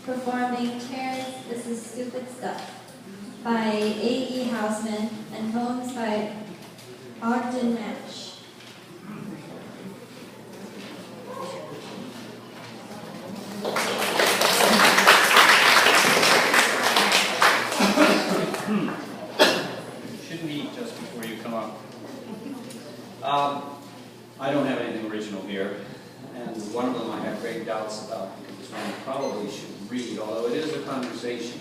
performing Terrence, This Is Stupid Stuff by A.E. Housman and poems by Ogden Nash. Shouldn't eat just before you come up. I don't have anything original here, and one of them I have great doubts about because it's one I probably should read, although it is a conversation.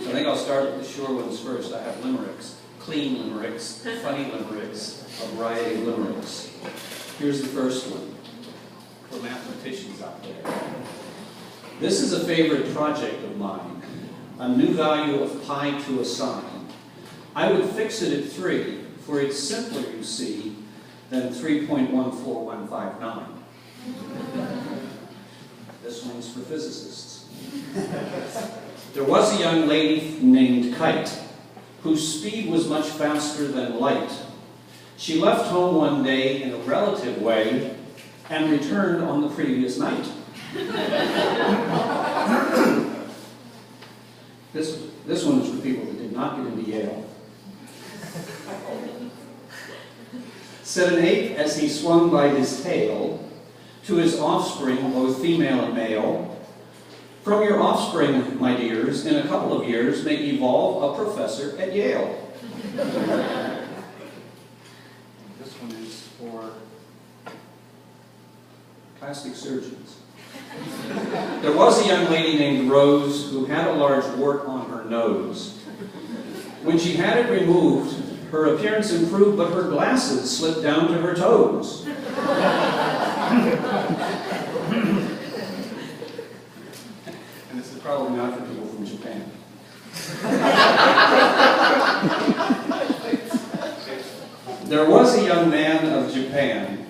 So I think I'll start with the sure ones first. I have limericks, clean limericks, funny limericks, a variety of limericks. Here's the first one for mathematicians out there. This is a favorite project of mine, a new value of pi to a sine. I would fix it at 3, for it's simpler, you see, than 3.14159. This one's for physicists. There was a young lady named Kite, whose speed was much faster than light. She left home one day in a relative way and returned on the previous night. This one is for people that did not get into Yale. Said an ape as he swung by his tail to his offspring, both female and male, "From your offspring, my dears, in a couple of years may evolve a professor at Yale." This one is for plastic surgeons. There was a young lady named Rose who had a large wart on her nose. When she had it removed, her appearance improved, but her glasses slipped down to her toes. And this is probably not for people from Japan. There was a young man of Japan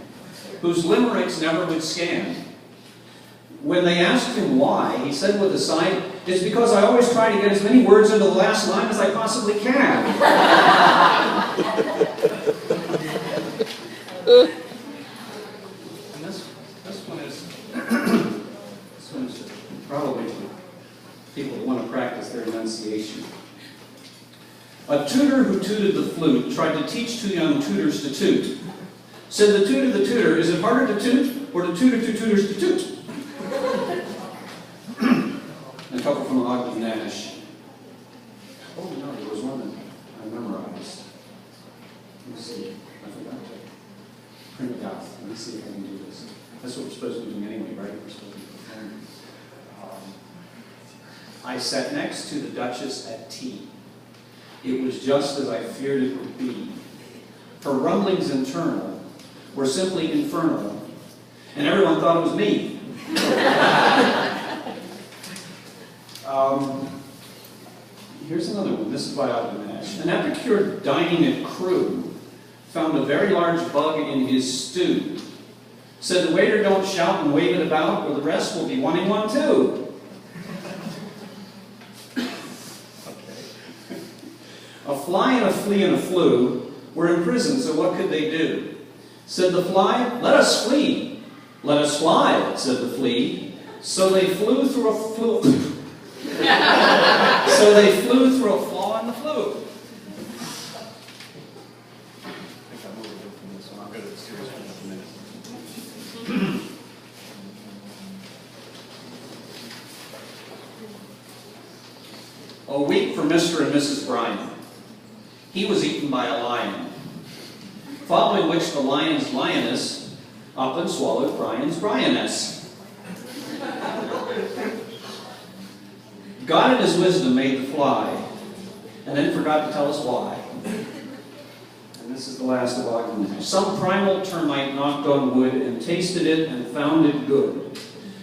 whose limericks never would scan. When they asked him why, he said with a sigh, "It's because I always try to get as many words into the last line as I possibly can." And this one is probably for people who want to practice their enunciation. A tutor who tooted the flute tried to teach 2 young tutors to toot. Said the tutor, "Is it harder to toot or to tutor 2 tutors to toot?" A couple from Ogden Nash. Oh no, there was one that I memorized. Let me see. I forgot to print it out. Let me see if I can do this. That's what we're supposed to be doing anyway, right? We're supposed to be performing. I sat next to the Duchess at tea. It was just as I feared it would be. Her rumblings internal were simply infernal, and everyone thought it was me. Here's another one. This is by Ogden Nash. An epicure dining at Crewe found a very large bug in his stew. Said the waiter, "Don't shout and wave it about, or the rest will be wanting one too." Okay. A fly and a flea and a flew were in prison, so what could they do? Said the fly, "Let us flee." "Let us fly," said the flea. So they flew through a flaw in the flue. I think I'm moving from this one. I'll go to the serious one in a minute. A week for Mr. and Mrs. Bryan. He was eaten by a lion, following which the lion's lioness up and swallowed Bryan's Bryaness. God in his wisdom made the fly, and then forgot to tell us why. And this is the last of Ogden Nash. Some primal termite knocked on wood and tasted it and found it good.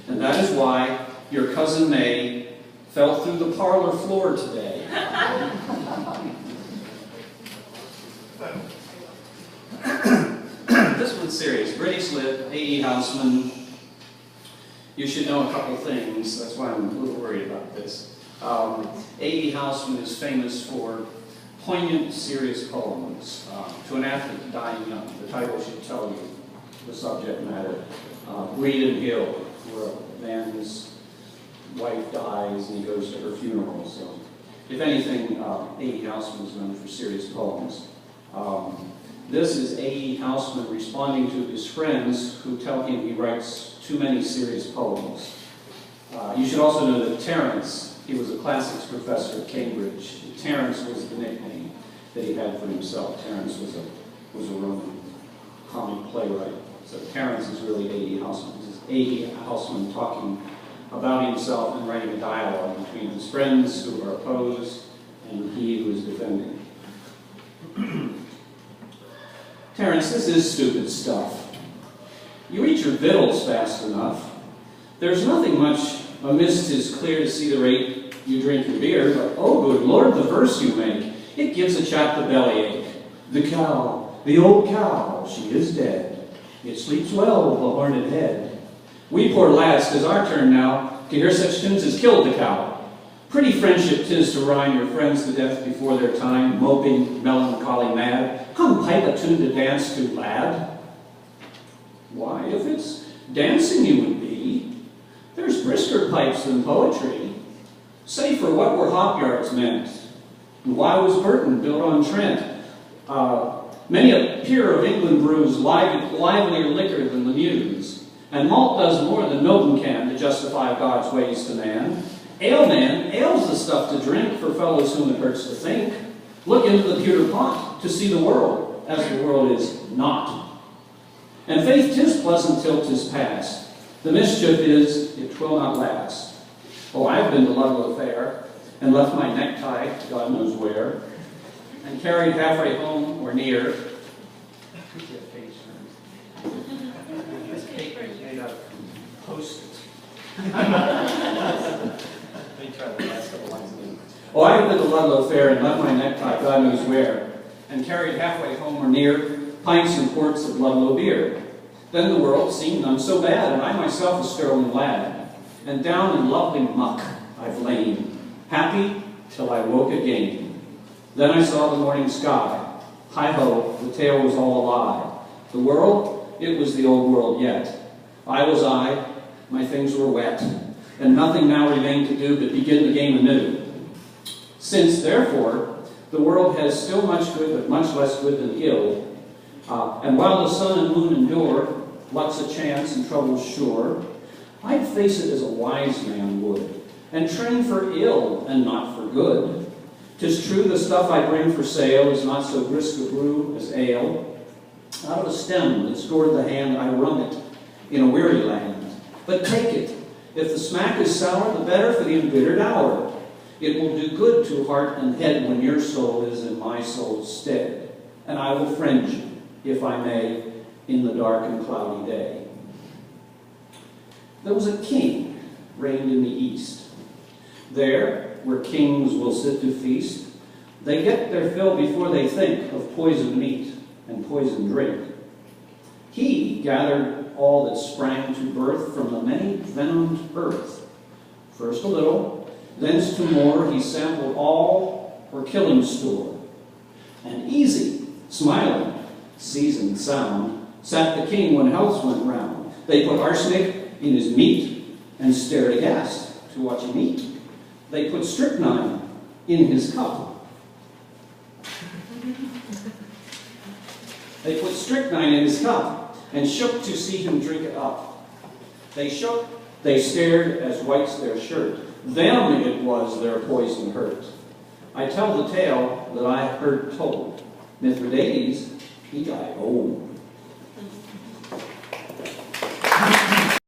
And that is why your cousin May fell through the parlor floor today. This one's serious. British Lit, A.E. Housman. You should know a couple things. That's why I'm a little worried about this. A.E. Housman is famous for poignant, serious poems. To an athlete dying young. The title should tell you the subject matter. Breeden Hill, where a man, his wife dies and he goes to her funeral. So, if anything, A.E. Housman is known for serious poems. This is A.E. Housman responding to his friends who tell him he writes too many serious poems. You should also know that Terence, he was a classics professor at Cambridge. Terence was the nickname that he had for himself. Terence was a Roman comic playwright. So Terence is really A.E. Housman. This is A.E. Housman talking about himself and writing a dialogue between his friends who are opposed and he who is defending. Terence, this is stupid stuff. You eat your victuals fast enough. There's nothing much amiss, 'tis clear to see the rate you drink your beer, but oh good Lord, the verse you make, it gives a chap the bellyache. The cow, the old cow, she is dead. It sleeps well with the horned head. We poor lads, 'tis our turn now to hear such tunes as Killed the Cow. Pretty friendship 'tis to rhyme your friends to death before their time, moping, melancholy mad. Come pipe a tune to dance to, lad. Why, if it's dancing you would be, there's brisker pipes than poetry. Say for what were hop yards meant, and why was Burton built on Trent? Many a peer of England brews livelier liquor than the Muse, and malt does more than Milton can to justify God's ways to man. Ale, man, ale's the stuff to drink for fellows whom it hurts to think. Look into the pewter pot to see the world as the world is not. And faith 'tis pleasant till 'tis past. The mischief is it will not last. Oh, I've been to Ludlow Fair and left my necktie, God knows where, and carried halfway home or near. This cake is made out of Post-it. Let me try the last couple lines again. Oh, I've been to Ludlow Fair and left my necktie, God knows where, and carried halfway home or near pints and quarts of Ludlow beer. Then the world seemed none so bad, and I myself a sterling lad. And down in lovely muck I've lain, happy till I woke again. Then I saw the morning sky. Hi-ho, the tale was all a lie. The world, it was the old world yet. I was I, my things were wet, and nothing now remained to do but begin the game anew. Since, therefore, the world has still much good, but much less good than ill, and while the sun and moon endure, luck's a chance and trouble's sure, I'd face it as a wise man would, and train for ill and not for good. 'Tis true the stuff I bring for sale is not so brisk a brew as ale. Out of a stem that scored the hand, I wrung it in a weary land. But take it. If the smack is sour, the better for the embittered hour. It will do good to heart and head when your soul is in my soul's stead. And I will friend you, if I may, in the dark and cloudy day. There was a king reigned in the east. There, where kings will sit to feast, they get their fill before they think of poisoned meat and poisoned drink. He gathered all that sprang to birth from the many venomed earth. First a little, thence to more, he sampled all for killing store. And easy, smiling, seasoned sound, sat the king when healths went round. They put arsenic in his meat and stared aghast to watch him eat. They put strychnine in his cup. They put strychnine in his cup and shook to see him drink it up. They shook, they stared as white's their shirt. Them it was their poison hurt. I tell the tale that I heard told. Mithridates, he died old.